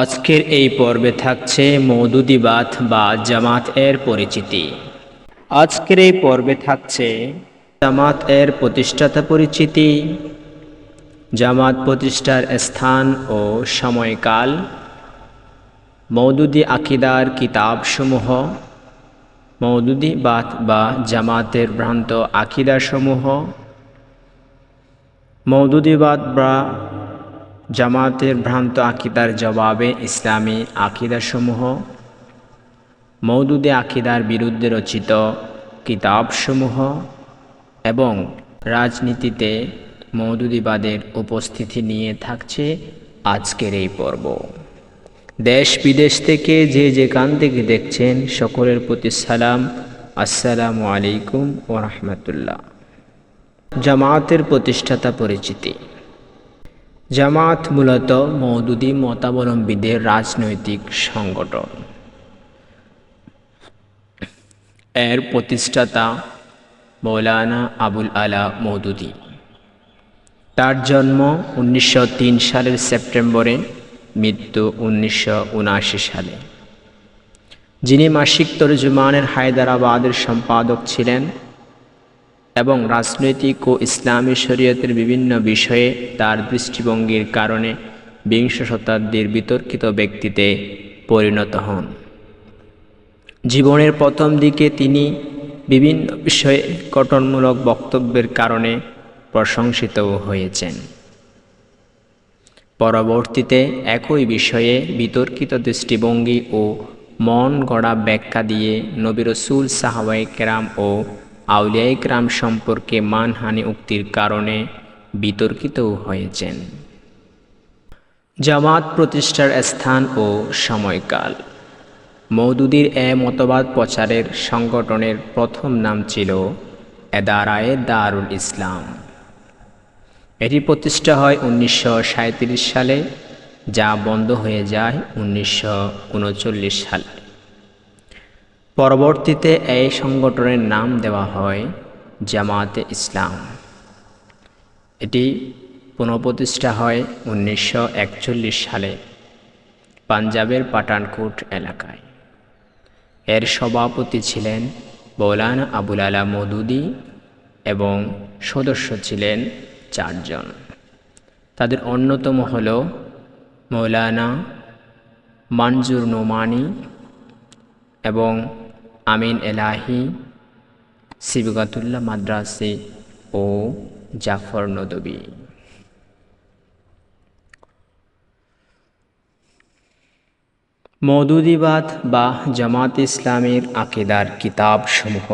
আজকের এই পর্বে থাকছে মওদুদিবাদ বা জামাত এর পরিচিতি। আজকের এই পর্বে থাকছে জামাত এর প্রতিষ্ঠাতা পরিচিতি, জামাত প্রতিষ্ঠার স্থান ও সময়কাল, মওদুদি আকিদার কিতাবসমূহ, মওদুদিবাদ বা জামাতের ভ্রান্ত আকিদাসমূহ, মওদুদিবাদ বা জামাতের ভ্রান্ত আকিদার জবাবে ইসলামী আকিদাসমূহ, মওদুদি আকিদার বিরুদ্ধে রচিত কিতাবসমূহ এবং রাজনীতিতে মওদুদিবাদের উপস্থিতি নিয়ে থাকছে আজকের এই পর্ব। দেশ বিদেশ থেকে যে যেখান থেকে দেখছেন সকলের প্রতি সালাম, আসসালামু আলাইকুম ওয়া রাহমাতুল্লাহ। জামাতের প্রতিষ্ঠাতা পরিচিতি। জামাত মূলত মওদুদি মতাবলম্বীদের রাজনৈতিক সংগঠন। এর প্রতিষ্ঠাতা মৌলানা আবুল আলা মওদুদি। তার জন্ম 1903 সালের সেপ্টেম্বরে, মৃত্যু 1979 সালে। যিনি মাসিক তরজুমানের হায়দ্রাবাদের সম্পাদক ছিলেন এবং রাজনৈতিক ও ইসলামী শরীয়তের বিভিন্ন বিষয়ে তার দৃষ্টিভঙ্গির কারণে বিংশ শতাব্দীর বিতর্কিত ব্যক্তিতে পরিণত হন। জীবনের প্রথম দিকে তিনি বিভিন্ন বিষয়ে গঠনমূলক বক্তব্যের কারণে প্রশংসিতও হয়েছেন। পরবর্তীতে একই বিষয়ে বিতর্কিত দৃষ্টিভঙ্গি ও মন গড়া ব্যাখ্যা দিয়ে নবী রাসূল, সাহাবায়ে কেরাম ও আউলিয়ায়ে কেরাম সম্পর্কে মানহানি উক্তির কারণে বিতর্কিতও হয়েছেন। জামাত প্রতিষ্ঠার স্থান ও সময়কাল। মওদুদির এ মতবাদ প্রচারের সংগঠনের প্রথম নাম ছিল এদারায়ে দারুল ইসলাম। এটি প্রতিষ্ঠা হয় 1937 সালে, যা বন্ধ হয়ে যায় 1939 সালে। পরবর্তীতে এই সংগঠনের নাম দেওয়া হয় জামাতে ইসলাম। এটি পুনঃপ্রতিষ্ঠা হয় 1941 সালে পাঞ্জাবের পাঠানকোট এলাকায়। এর সভাপতি ছিলেন মৌলানা আবুল আলা মওদুদি এবং সদস্য ছিলেন 4 জন। তাদের অন্যতম হল মৌলানা মনজুর নোমানী এবং আমিন এলাহি, সিবগাতুল্লাহ মাদ্রাসি ও জাফর নদভী। মওদুদিবাদ বা জামাত ইসলামের আকিদার কিতাবসমূহ।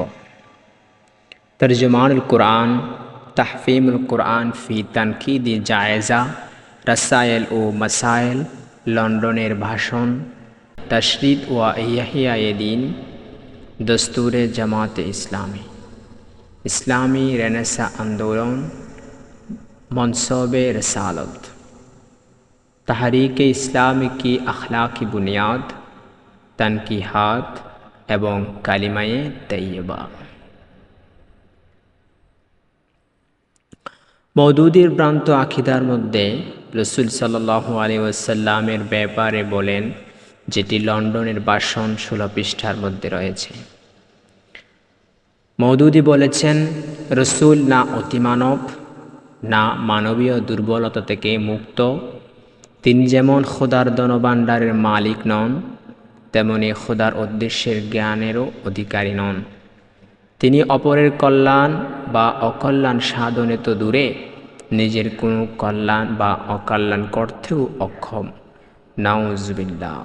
তরজমানুল কুরআন, তাহফিমুল কুরআন ফি তানকিদি জায়েজা, রাসায়েল ও মাসায়েল, লন্ডনের ভাষণ, তাশরিদ ওয়া ইহইয়ায়ে দ্বীন, দস্তুরে জামাতে ইসলামী, ইসলামী রেনেসাঁ আন্দোলন, মনসবে রসালত, তাহরিকে ইসলাম কি আখলাকি বুনিয়াদ, তানকিহাত এবং কালিমায়ে তৈয়বা। মওদুদির ভ্রান্ত আকিদার মধ্যে রাসূল সাল্লাল্লাহু আলাইহি ওয়াসাল্লামের ব্যাপারে বলেন, যেটি লন্ডনের ভাষণ 16 পৃষ্ঠার মধ্যে রয়েছে। মওদুদি বলেছেন, রাসূল না অতিমানব, না মানবীয় দুর্বলতা থেকে মুক্ত। তিনি যেমন খোদার ধনভাণ্ডারের মালিক নন, তেমনি খোদার উদ্দেশ্যের জ্ঞানেরও অধিকারী নন। তিনি অপরের কল্যাণ বা অকল্যাণ সাধনে তো দূরে, নিজের কোনো কল্যাণ বা অকল্যাণ করতেও অক্ষম। নাউজুবিল্লাহ।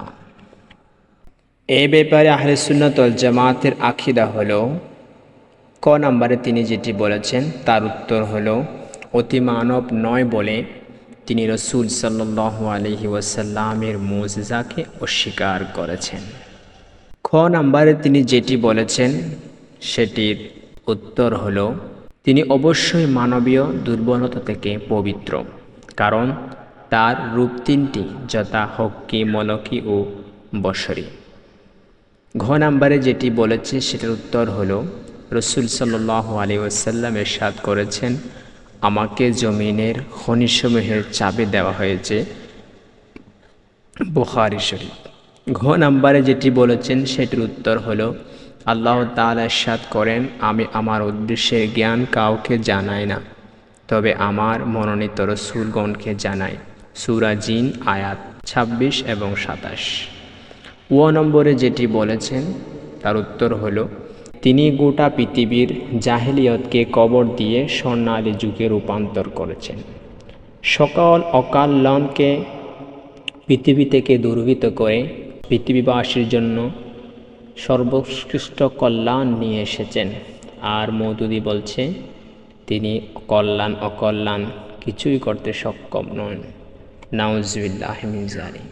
এ ব্যাপারে আহলে সুন্নাত ওয়াল জামাতের আকিদা হলো, ক নম্বরে তিনি যেটি বলেছেন তার উত্তর হলো অতিমানব নয় বলে তিনি রাসূল সাল্লাল্লাহু আলাইহি ওয়াসাল্লামের মুজিজাকে অস্বীকার করেছেন। খ নম্বরে তিনি যেটি বলেছেন সেটির উত্তর হলো তিনি অবশ্যই মানবীয় দুর্বলতা থেকে পবিত্র, কারণ তার রূপ 3টি, যথা হক্কি, মলকি ও বশরী। ঘ নম্বরে যেটি বলেছে সেটার উত্তর হলো রাসূল সাল্লাল্লাহু আলাইহি ওয়াসাল্লাম ইরশাদ করেছেন, আমাকে জমিনের খনিসমূহের চাবি দেওয়া হয়েছে, বুখারী শরীফ। ঘ নাম্বারে যেটি বলেছেন সেটির উত্তর হলো আল্লাহ তাআলা ইরশাদ করেন, আমি আমার উদ্দেশ্যের জ্ঞান কাউকে জানাই না, তবে আমার মনোনীত রাসূলগণকে জানাই। সূরা জিন আয়াত ২৬ এবং ২৭। ও নম্বরে যেটি বলেছেন তার উত্তর হলো তিনি গোটা পৃথিবীর জাহেলিয়তকে কবর দিয়ে স্বর্ণালী যুগে রূপান্তর করেছেন। সকল অকল্যাণকে পৃথিবী থেকে দূরীভূত করে পৃথিবীবাসীর জন্য সর্বোৎকৃষ্ট কল্যাণ নিয়ে এসেছেন। আর মওদুদী বলছে তিনি কল্যাণ অকল্যাণ কিছুই করতে সক্ষম নন। নাউজুবিল্লাহি মিন যালিক।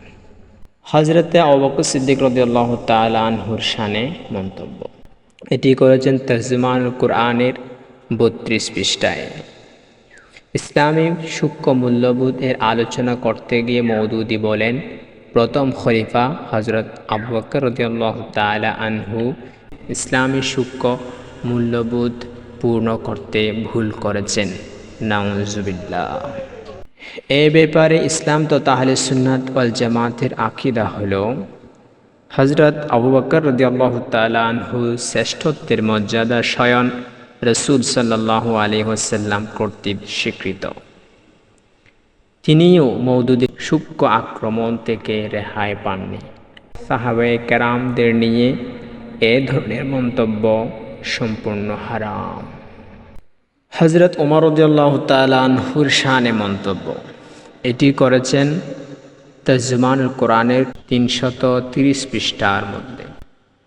হযরতে আবু বকর সিদ্দিক রাদিয়াল্লাহু তাআলা আনহুর শানে মন্তব্য। এটি করেছেন তরজমানুল কুরআনের ৩২ পৃষ্ঠায়। ইসলামী সূক্ষ্ম মূল্যবোধ এর আলোচনা করতে গিয়ে মওদুদী বলেন, প্রথম খলিফা হযরত আবু বকর রাদিয়াল্লাহু তাআলা আনহু ইসলামী সূক্ষ্ম মূল্যবোধ পূর্ণ করতে ভুল করেছেন। নাউজুবিল্লাহ। এ ব্যাপারে ইসলাম তথা আহলে সুন্নাত ওয়াল জামাতের আকীদা হলো হযরত আবু বকর রাদিয়াল্লাহু তাআলা আনহু শ্রেষ্ঠত্বের মর্যাদা স্বয়ং রাসূল সাল্লাল্লাহু আলাইহি ওয়াসাল্লাম কর্তৃক স্বীকৃত। তিনিও মওদুদের সূক্ষ্ম আক্রমণ থেকে রেহাই পাননি। সাহাবায়ে কেরামদের নিয়ে এ ধরনের মন্তব্য সম্পূর্ণ হারাম। হযরত ওমর রাদিয়াল্লাহু তাআলা আনহুর শানে মন্তব্য। এটি করেছেন তরজমানুল কুরআনের ৩৩০ পৃষ্ঠার মধ্যে।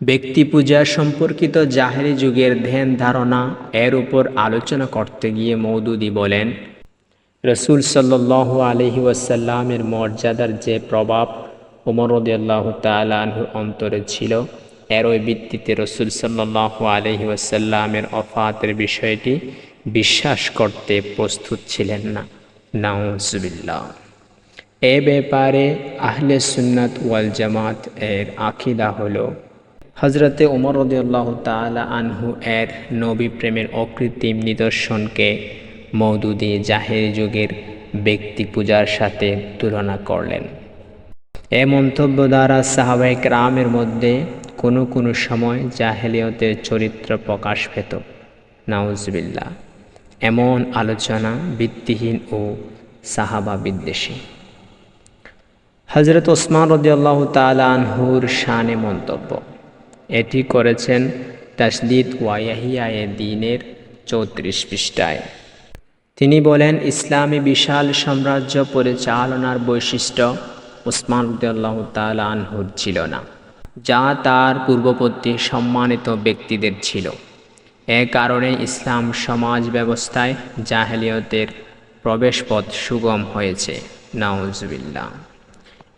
ব্যক্তি পূজা সম্পর্কিত জাহেলি যুগের ধ্যান ধারণা এর উপর আলোচনা করতে গিয়ে মওদুদী বলেন, রাসূল সাল্লাল্লাহু আলাইহি ওয়াসাল্লামের মর্যাদার যে প্রভাব ওমর রাদিয়াল্লাহু তাআলা আনহুর অন্তরে ছিল, এরই ভিত্তিতে রাসূল সাল্লাল্লাহু আলাইহি ওয়াসাল্লামের ওফাতের বিষয়টি বিশ্বাস করতে প্রস্তুত ছিলেন না। নাউজুবিল্লাহ। এ ব্যাপারে আহলে সুন্নাত ওয়াল জামাত এর আকীদা হলো হযরতে ওমর রাদিয়াল্লাহু তাআলা আনহু এর নবী প্রেমের অকৃত্রিম নিদর্শনকে মওদুদী জাহেলি যুগের ব্যক্তি পূজার সাথে তুলনা করলেন। এ মন্তব্য দ্বারা সাহাবায়ে কেরামের মধ্যে কোনো কোনো সময় জাহেলিয়তের চরিত্র প্রকাশ পেত। নাউজুবিল্লাহ। এমন আলোচনা ভিত্তিহীন ও সাহাবা বিদ্বেষী। হযরত ওসমান রাদিয়াল্লাহু তাআলা আনহুর শানে মন্তব্য। এটি করেছেন তাসদীদ ওয়া ইহইয়ায়ে দ্বীনের ৩৪ পৃষ্ঠায়। তিনি বলেন, ইসলামী বিশাল সাম্রাজ্য পরিচালনার বৈশিষ্ট্য ওসমান রাদিয়াল্লাহু তাআলা আনহুর ছিল না, যা তার পূর্ববর্তী সম্মানিত ব্যক্তিদের ছিল। এ কারণে ইসলাম সমাজ ব্যবস্থায় জাহেলিয়তের প্রবেশপথ সুগম হয়েছে। নাউজুবিল্লাহ।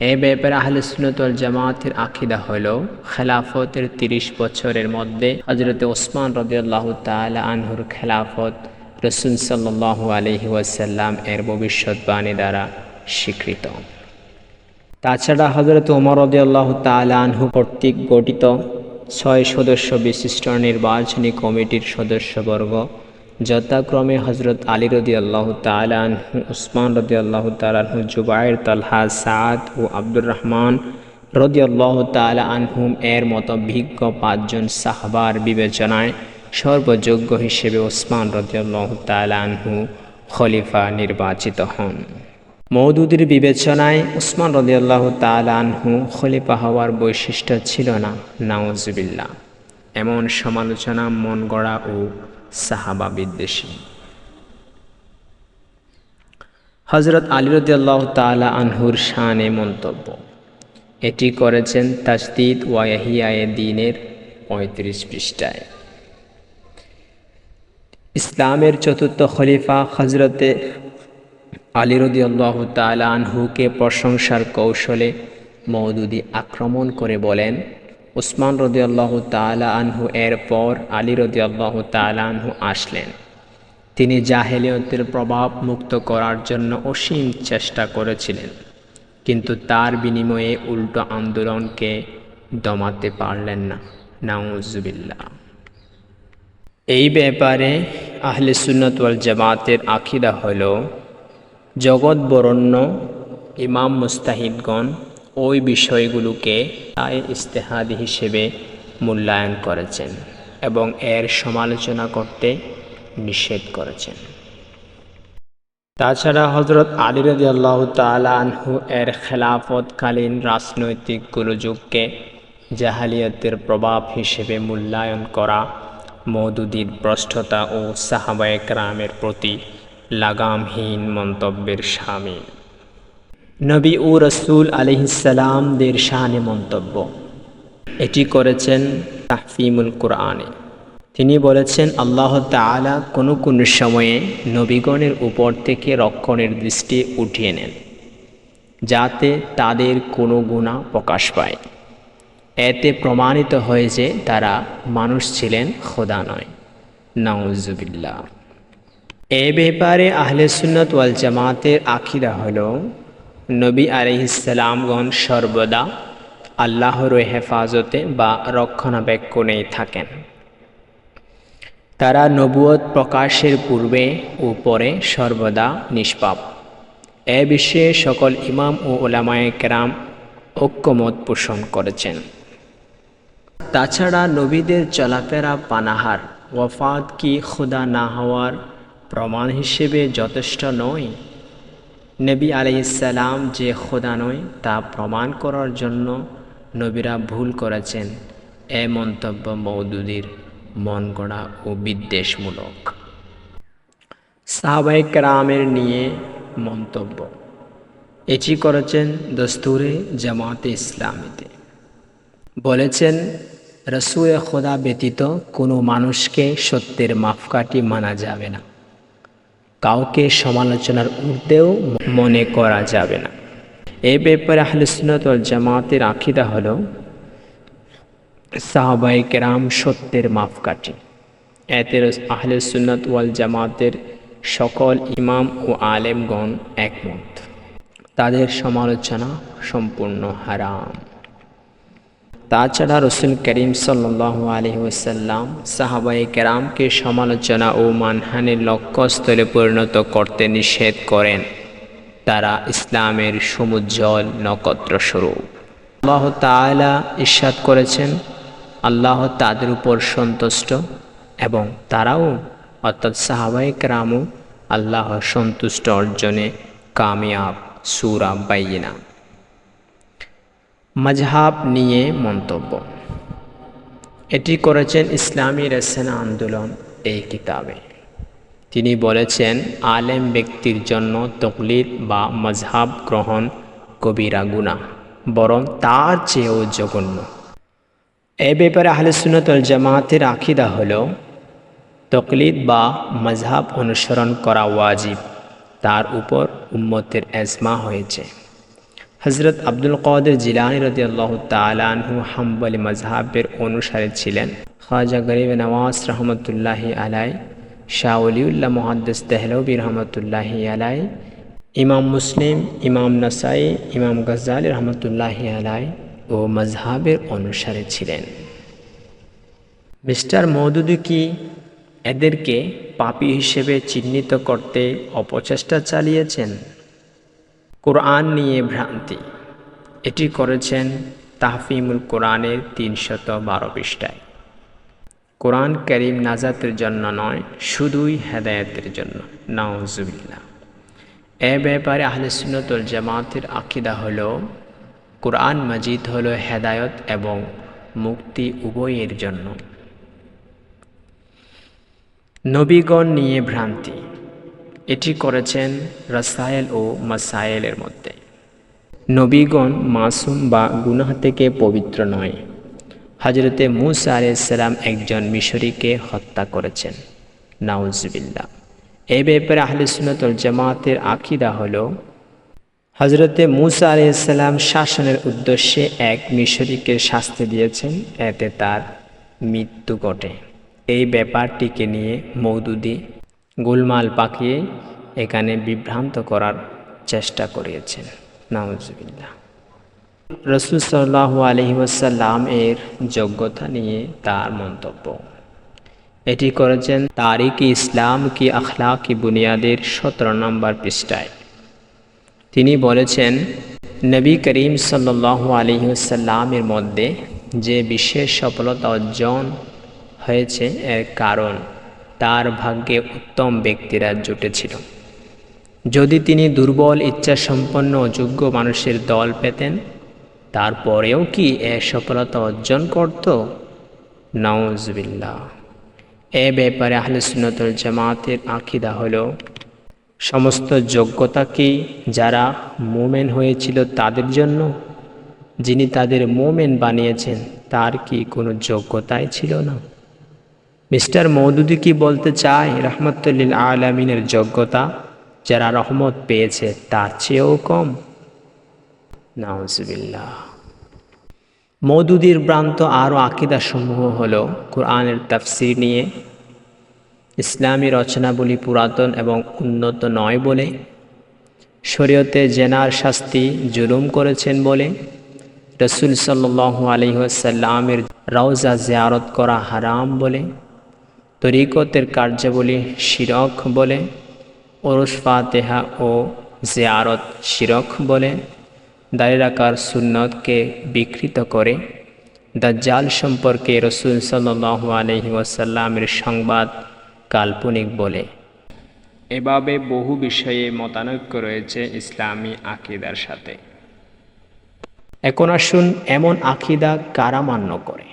এ ব্যাপারে আহলে সুন্নাত ওয়াল জামাতের আকীদা হলো খেলাফতের ৩০ বছরের মধ্যে হযরত ওসমান রাদিয়াল্লাহু তাআলা আনহুর খেলাফত রাসূল সাল্লাল্লাহু আলাইহি ওয়াসাল্লাম এর ভবিষ্যদ্বাণী দ্বারা স্বীকৃত। তাছাড়া হযরত ওমর রাদিয়াল্লাহু তাআলা আনহু কর্তৃক গঠিত ৬ সদস্য বিশিষ্ট নির্বাচনী কমিটির সদস্যবর্গ যথাক্রমে হযরত আলী রাদিয়াল্লাহু তাআলা আনহু, উসমান রাদিয়াল্লাহু তাআলা আনহু, জুবায়ের, তালহা, সাদ ও আব্দুর রহমান রাদিয়াল্লাহু তাআলা আনহুম এর মতো বিজ্ঞ ৫ জন সাহাবার বিবেচনায় সর্বযোগ্য হিসেবে উসমান রাদিয়াল্লাহু তাআলা আনহু খলিফা নির্বাচিত হন। মওদুদীর বিবেচনায় উসমান রাদিয়াল্লাহু তাআলা আনহু খলিফা হওয়ার বৈশিষ্ট্য ছিল না। নাউজুবিল্লাহ। এমন সমালোচনা মন গড়া ও সাহাবা বিদ্বেষী। হযরত আলী রাদিয়াল্লাহু তাআলা আনহুর শানে মন্তব্য। এটি করেছেন তাসদীদ ওয়া ইহইয়ায়ে দ্বীনের ৩৫ পৃষ্ঠায়। ইসলামের চতুর্থ খলিফা হযরতে আলী রাদিয়াল্লাহু তাআলা আনহুকে প্রশংসার কৌশলে মওদুদী আক্রমণ করে বলেন, উসমান রাদিয়াল্লাহু তাআলা আনহু এর পর আলী রাদিয়াল্লাহু তাআলা আনহু আসলেন। তিনি জাহেলিয়তের প্রভাব মুক্ত করার জন্য অসীম চেষ্টা করেছিলেন, কিন্তু তার বিনিময়ে উল্টো আন্দোলনকে দমাতে পারলেন না। নাউজুবিল্লাহ। এই ব্যাপারে আহলে সুন্নাত ওয়াল জামাতের আকীদা হলো জগৎ বরেণ্য ইমাম মুজতাহিদগণ ওই বিষয়গুলোকে ইজতিহাদি হিসেবে মূল্যায়ন করেছেন এবং এর সমালোচনা করতে নিষেধ করেছেন। তাছাড়া হযরত আলী রাদিয়াল্লাহু তাআলা আনহু এর খেলাফতকালীন রাজনৈতিক গোলযোগকে জাহেলিয়াতের প্রভাব হিসেবে মূল্যায়ন করা মওদুদীর ভ্রষ্টতা ও সাহাবায়ে কেরামের প্রতি লাগামহীন মন্তব্যের শামিল। নবী ও রাসূল আলাইহিসসালামদের শানে মন্তব্য। এটি করেছেন তাহফিমুল কুরআনে। তিনি বলেছেন, আল্লাহ তাআলা কোনো কোনো সময়ে নবীগণের উপর থেকে রক্ষণের দৃষ্টি উঠিয়ে নেন যাতে তাদের কোনো গুনাহ প্রকাশ পায়। এতে প্রমাণিত হয় যে তারা মানুষ ছিলেন, খোদা নয়। নাউজুবিল্লাহ। এ ব্যাপারে আহলে সুন্নাত ওয়াল জামাতের আকীদা হলো নবী আলাইহিসসালামগণ সর্বদা আল্লাহর হেফাজতে বা রক্ষণাবেক্ষণেই থাকেন। তারা নবুয়ত প্রকাশের পূর্বে ও পরে সর্বদা নিষ্পাপ। এ বিষয়ে সকল ইমাম ও উলামায়ে কেরাম ঐক্যমত পোষণ করেছেন। তাছাড়া নবীদের চলাফেরা পানাহার ওয়াফাত কি খোদা না হওয়ার প্রমাণ হিসেবে যথেষ্ট নয়? নবী আলাইহিসসালাম যে খোদা নয় তা প্রমাণ করার জন্য নবীরা ভুল করেছেন, এ মন্তব্য মওদুদীর মনগড়া ও বিদ্বেষমূলক। সাহাবায়ে কেরামের নিয়ে মন্তব্য। এটি করেছেন দস্তুরে জামাতে ইসলামীতে। বলেছেন, রাসূল খোদা ব্যতীত কোনো মানুষকে সত্যের মাপকাঠি মানা যাবে না, কাউকে সমালোচনার ঊর্ধ্বেও মনে করা যাবে না। এ ব্যাপারে আহলে সুন্নাত ওয়াল জামাতের আকীদা হলো সাহাবায়ে কেরাম সত্যের মাপকাঠি। এতে আহলে সুন্নাত ওয়াল জামাতের সকল ইমাম ও আলেমগণ একমত। তাদের সমালোচনা সম্পূর্ণ হারাম। তাছাড়া রাসূল করিম সাল্লাল্লাহু আলাইহি ওয়াসাল্লাম সাহাবায়ে কেরামকে সমালোচনা ও মানহানির লক্ষ্যস্থলে পরিণত করতে নিষেধ করেন। তারা ইসলামের সমুজ্জ্বল নক্ষত্রস্বরূপ। আল্লাহ তাআলা ইরশাদ করেছেন, আল্লাহ তাদের উপর সন্তুষ্ট এবং তারাও অর্থাৎ সাহাবায়ে কেরামও আল্লাহর সন্তুষ্ট অর্জনে কামিয়াব। সূরা বাইয়িনা। মাযহাব নিয়ে মন্তব্য। এটি করেছেন ইসলামী রেসানা আন্দোলন এই কিতাবে। তিনি বলেছেন, আলেম ব্যক্তির জন্য তাকলিদ বা মাযহাব গ্রহণ কবিরা গুনাহ, বরং তার চেয়েও জঘন্য। এ ব্যাপারে আহলে সুন্নাত ওয়াল জামাতের আকীদা হলো তাকলিদ বা মাযহাব অনুসরণ করা ওয়াজিব, তার উপর উম্মতের ইজমা হয়েছে। হযরত আব্দুল কাদের জিলানী রাদিয়াল্লাহু তাআলা আনহু হাম্বলী মাযহাবের অনুসারী ছিলেন। খাজা গরিব নওয়াজ রহমতুল্লাহি আলাইহি, শাহ ওলিউল্লাহ মুহাদ্দিস দেহলভী রহমতুল্লাহি আলাইহি, ইমাম মুসলিম, ইমাম নাসাই, ইমাম গজ্জালী রহমতুল্লাহি আলাইহি ও মাযহাবের অনুসারী ছিলেন। মিস্টার মওদুদী কি এদেরকে পাপী হিসেবে চিহ্নিত করতে অপচেষ্টা চালিয়েছেন? কোরআন নিয়ে ভ্রান্তি। এটি করেছেন তাহফিমুল কোরআনের ৩১২ পৃষ্ঠায়। কোরআন কারীম নাজাতের জন্য নয়, শুধুই হেদায়েতের জন্য। নাউজুবিল্লাহ। এ ব্যাপারে আহলে সুন্নাত ওয়াল জামাতের আকীদা হলো কোরআন মাজিদ হলো হেদায়েত এবং মুক্তি উভয়ের জন্য। নবীগণ নিয়ে ভ্রান্তি। এটি করেছেন রাসায়েল ও মাসায়েলের মধ্যে। নবীগণ মাসুম বা গুনাহ থেকে পবিত্র নয়। হযরতে মূসা আলাইহিস সালাম একজন মিশরীকে হত্যা করেছেন। নাউজুবিল্লাহ। এই ব্যাপারে আহলে সুন্নাত ওয়াল জামাতের আকীদা হলো হযরতে মূসা আলাইহিস সালাম শাসনের উদ্দেশ্যে এক মিশরীকে শাস্তি দিয়েছেন, এতে তার মৃত্যু ঘটে। এই ব্যাপারটিকে নিয়ে মওদুদী গোলমাল পাকিয়ে এখানে বিভ্রান্ত করার চেষ্টা করিয়েছেন। নাউজুবিল্লাহ। রাসূল সাল্লাল্লাহু আলাইহি ওয়াসাল্লাম এর যোগ্যতা নিয়ে তার মন্তব্য। এটি করেছেন তারিক ইসলাম কি আখলাকি বুনিয়াদের ১৭ নম্বর পৃষ্ঠায়। তিনি বলেছেন, নবী করিম সাল্লাল্লাহু আলাইহি ওয়াসাল্লামের মধ্যে যে বিশেষ সফলতা অর্জন হয়েছে এর কারণ তার ভাগ্যে উত্তম ব্যক্তিরা জুটেছিল। যদি তিনি দুর্বল ইচ্ছাসম্পন্ন অযোগ্য মানুষের দল পেতেন তারপরেও কি এ সফলতা অর্জন করত? নাউজুবিল্লাহ। এ ব্যাপারে আহলে সুন্নাত ওয়াল জামাতের আকীদা হলো সমস্ত যোগ্যতা কি যারা মুমিন হয়েছিল তাদের জন্য? যিনি তাদের মুমিন বানিয়েছেন তার কি কোনো যোগ্যতাই ছিল না? মিস্টার মওদুদি কি বলতে চায় রাহমাতুল লিল আলামিনের যোগ্যতা যারা রহমত পেয়েছে তার চেয়েও কম? নাউজুবিল্লাহ। মওদুদির ভ্রান্ত আরও আকীদাসমূহ হলো কোরআনের তাফসীর নিয়ে, ইসলামী রচনাবলী পুরাতন এবং উন্নত নয় বলে, শরীয়তে জেনার শাস্তি জুলুম করেছেন বলে, রাসূল সাল্লাল্লাহু আলাইহি ওয়াসাল্লামের রওজা জিয়ারত করা হারাম বলে, তরিকতের কার্যাবলী শিরক বলে, ওরস ফাতেহা ও জিয়ারত শিরক বলে, দাঁড়িয়ে রাখার সুন্নতকে বিকৃত করে, দাজ্জাল সম্পর্কে রাসূল সাল্লাল্লাহু আলাইহি ওয়াসাল্লামের সংবাদ কাল্পনিক বলে। এভাবে বহু বিষয়ে মতানৈক্য রয়েছে ইসলামী আকীদার সাথে। এখন আসুন এমন আকীদা কারা মান্য করে।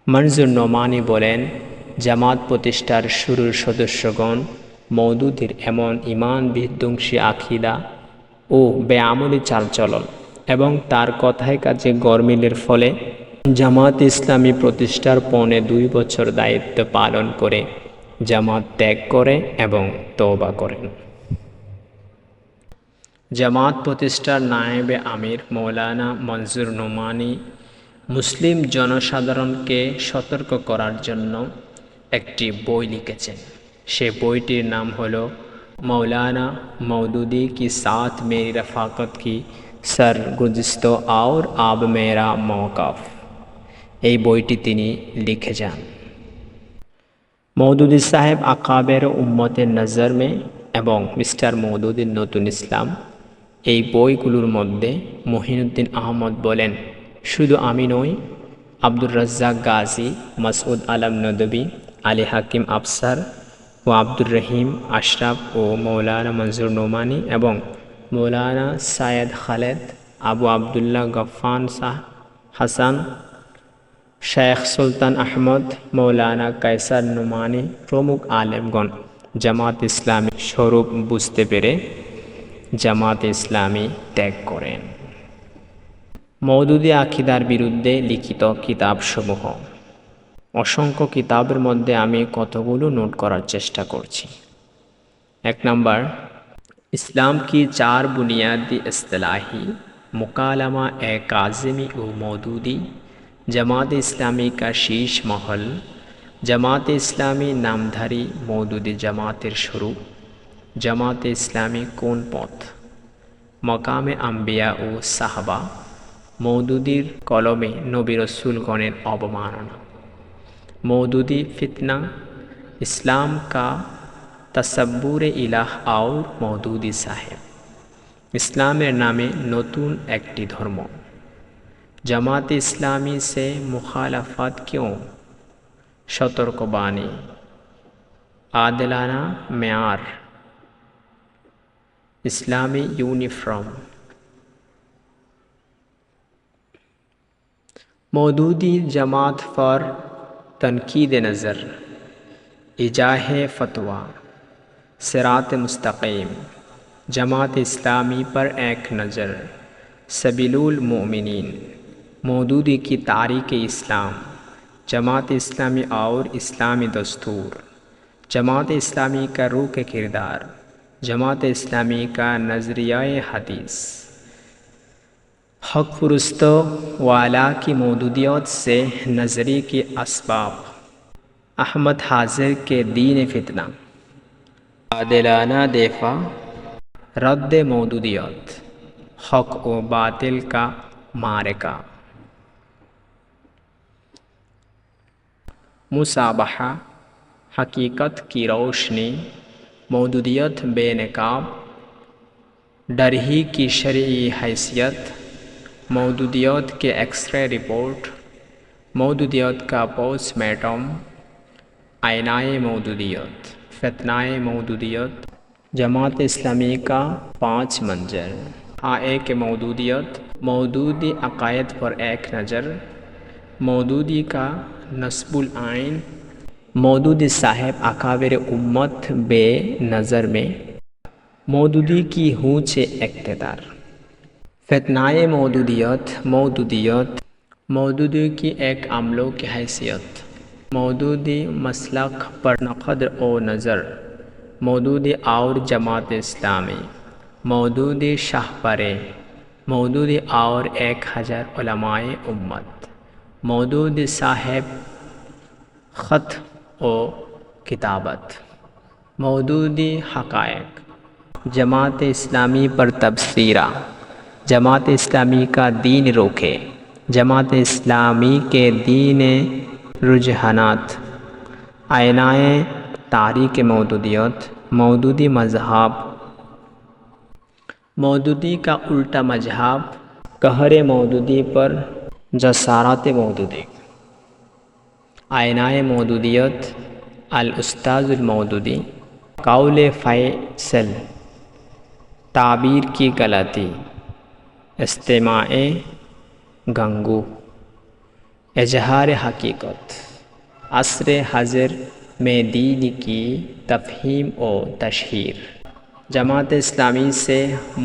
মনজুর নোমানি বলেন, জামাত প্রতিষ্ঠার শুরুর সদস্যগণ মওদুদির এমন ঈমান বিধ্বংসী আকীদা ও বেআমলি চালচলন এবং তার কথায় কাজে গরমিলের ফলে জামাত ইসলামী প্রতিষ্ঠার 2.25 বছর দায়িত্ব পালন করে জামাত ত্যাগ করে এবং তওবা করেন। জামাত প্রতিষ্ঠার নায়েবে আমির মৌলানা মনজুর নোমানি মুসলিম জনসাধারণকে সতর্ক করার জন্য একটি বই লিখেছেন। সে বইটির নাম হলো মৌলানা মওদুদি কি সাথ মেরি রফাকত কি সরগুজশত और अब मेरा मौक़िफ़। এই বইটি তিনি লিখে যান। মওদুদি সাহেব আকাবের উম্মতের নজর মে এবং মিস্টার মওদুদির নতুন ইসলাম এই বইগুলোর মধ্যে মহিউদ্দিন আহমদ বলেন, শুধু আমি নই, আব্দুর রাজ্জাক গাজী, মাসউদ আলম নদভী, আলী হাকিম আফসার ও আব্দুর রহিম আশরাফ ও মৌলানা মনজুর নোমানি এবং মৌলানা সায়েদ খালেদ, আবু আবদুল্লাহ গফফার শাহ হাসান, শেখ সুলতান আহমদ, মৌলানা কায়সার নোমানি প্রমুখ আলেমগণ জামাত ইসলামী স্বরূপ বুঝতে পেরে জামাত ইসলামী ত্যাগ করেন। মওদুদি আকীদার বিরুদ্ধে লিখিত কিতাবসমূহ। অসংখ্য কিতাবের মধ্যে আমি কতগুলো নোট করার চেষ্টা করছি। 1 नंबर, इस्लाम की 4 बुनियादी इस्तिलाही मुकालमा ए काज़िमी व मौदूदी, जमात इस्लामी का शीश महल, जमात इस्लामी नामधारी मौदूदी जमातेर शुरू, जमात इस्लामी कोन पथ, मकामे आम्बिया ও साहबा, मौदूदीर कलमे नबी रसूलगणेर अवमानना, मौदूदी फितना, इस्लाम का तसब्बुरे इलाह और मौदूदी साहेब, इस्लामेर नामे नतून एकटी धर्म, जमात इस्लामी से मुखालफत क्यों, सतर्कबाणी, आदिलाना मेयार, इस्लामी यूनिफॉर्म। मौदूदी जमात पर तनकीद नज़र, इजाह फतवा, सिरात मुस्तकीम, जमात इस्लामी पर एक नज़र, सबीलुल मोमिनीन, मौदूदी की तारीख़ इस्लाम, जमात इस्लामी और इस्लामी दस्तूर, जमात इस्लामी का रूह के किरदार, जमात इस्लामी का नज़रिया हदीस, हक़ फुरुस्तो वाला की मौदूदियत से नज़री के असबाब, अहमद हाजिर के दीन फितना, आदिलाना देफा, रद्द मौदूदियत, हक़ व बातिल का मारका, मुसाबहा, हकीकत की रोशनी, मौदूदियत बेनकाब, डरही की शरई हैसियत, मौदूदियत के एक्सरे रिपोर्ट, मौदूदियत का पोस्टमार्टम, आयनाए मौदूदियत, फितनाए मौदूदियत, जमात इस्लामी का 5 मंजर, हाए के मौदूदियत, मौदूदी अकायद पर एक नज़र, मौदूदी का नस्बुल आइन, मौदूदी साहेब अकाबिर उम्मत बे नज़र में, मौदूदी की हूँच इक़्तिदार, फितनाए मौदूदियत, मौदूदियत, मौदूदी की एक अमलों की हैसियत, मौदूदी मसलक पर नक़द ओ नज़र, मौदूदी और जमात इस्लामी, मौदूदी शाहपरे, मौदूदी और 1000 उलमाए उम्मत, मौदूदी साहेब ख़त व किताबत, मौदूदी हक़ाइक़, जमात इस्लामी पर तबसीरा, जमात इस्लामी का दीन रोके, जमात इस्लामी के दीन रुझानात, आयनाए तारीख़ मौदूदियत, मौदूदी मज़हब, मौदूदी का उल्टा मज़हब, कहर मौदूदी पर जसारत मौदूदी, आयनाए मौदूदियत, अल उस्ताज़ुल मौदूदी, कौल फ़ैसल, ताबीर की गलती, इस्तिमाए गंगू, इजहार हकीकत, असर हज़र में दीन की तफ़हीम व तशहीर, जमात इस्लामी से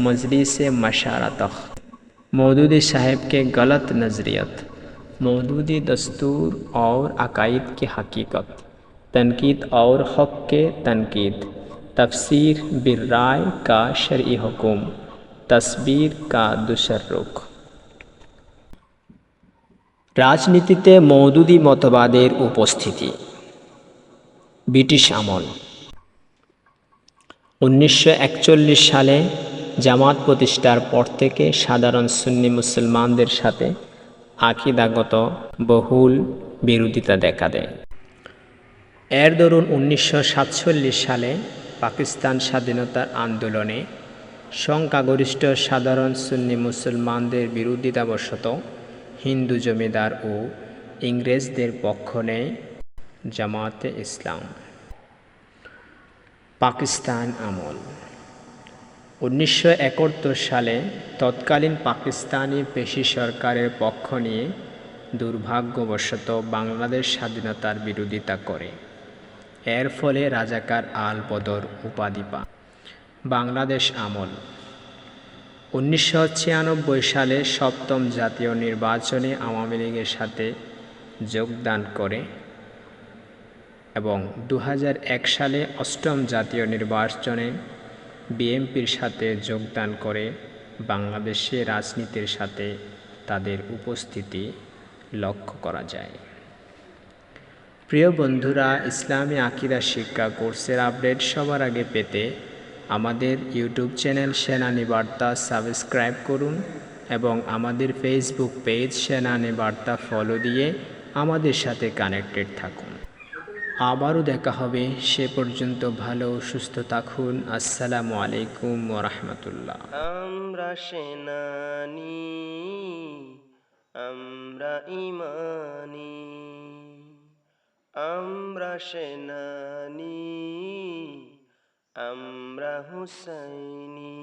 मजलिस मशारत, मौदूदी साहब के गलत नज़रियत, मौदूदी दस्तूर और अकायद की हकीकत, तनकीद और हक़ के तनकीद, तफसीर बिर्राय का शरई हुकुम, तस्बीर का दूसर रुख। রাজনীতিতে মওদুদি মতবাদের উপস্থিতি। ব্রিটিশ আমল। 1941 সালে জামাত প্রতিষ্ঠার পর থেকে সাধারণ সুন্নি মুসলমানদের সাথে আকীদাগত বহুল বিরোধিতা দেখা দেয়। এর দরুন 1947 সালে পাকিস্তান স্বাধীনতার আন্দোলনে সংখ্যাগরিষ্ঠ সাধারণ সুন্নি মুসলমানদের বিরোধিতাবশত হিন্দু জমিদার ও ইংরেজদের পক্ষ নেয় জামায়াতে ইসলাম। পাকিস্তান আমল। 1971 সালে তৎকালীন পাকিস্তানি পেশি সরকারের পক্ষ নিয়ে দুর্ভাগ্যবশত বাংলাদেশ স্বাধীনতার বিরোধিতা করে। এর ফলে রাজাকার আল বদর উপাধি পান। বাংলাদেশ আমল। 1996 সালে সপ্তম জাতীয় নির্বাচনে আওয়ামী লীগের সাথে যোগদান করে এবং 2001 সালে অষ্টম জাতীয় নির্বাচনে বিএনপির সাথে যোগদান করে বাংলাদেশে রাজনীতির সাথে তাদের উপস্থিতি লক্ষ্য করা যায়। প্রিয় বন্ধুরা, ইসলামী আকীদা শিক্ষা কোর্সের আপডেট সবার আগে পেতে আমাদের ইউটিউব চ্যানেল সেনানী বার্তা সাবস্ক্রাইব করুন এবং আমাদের ফেসবুক পেজ সেনানী বার্তা ফলো দিয়ে আমাদের সাথে কানেক্টেড থাকুন। আবারও দেখা হবে, সে পর্যন্ত ভালো ও সুস্থ থাকুন। আসসালামু আলাইকুম ওয়া রাহমাতুল্লাহ। আমরা সেনানী, আমরা ঈমানী, আমরা সেনানী, আমরা হুসাইনী।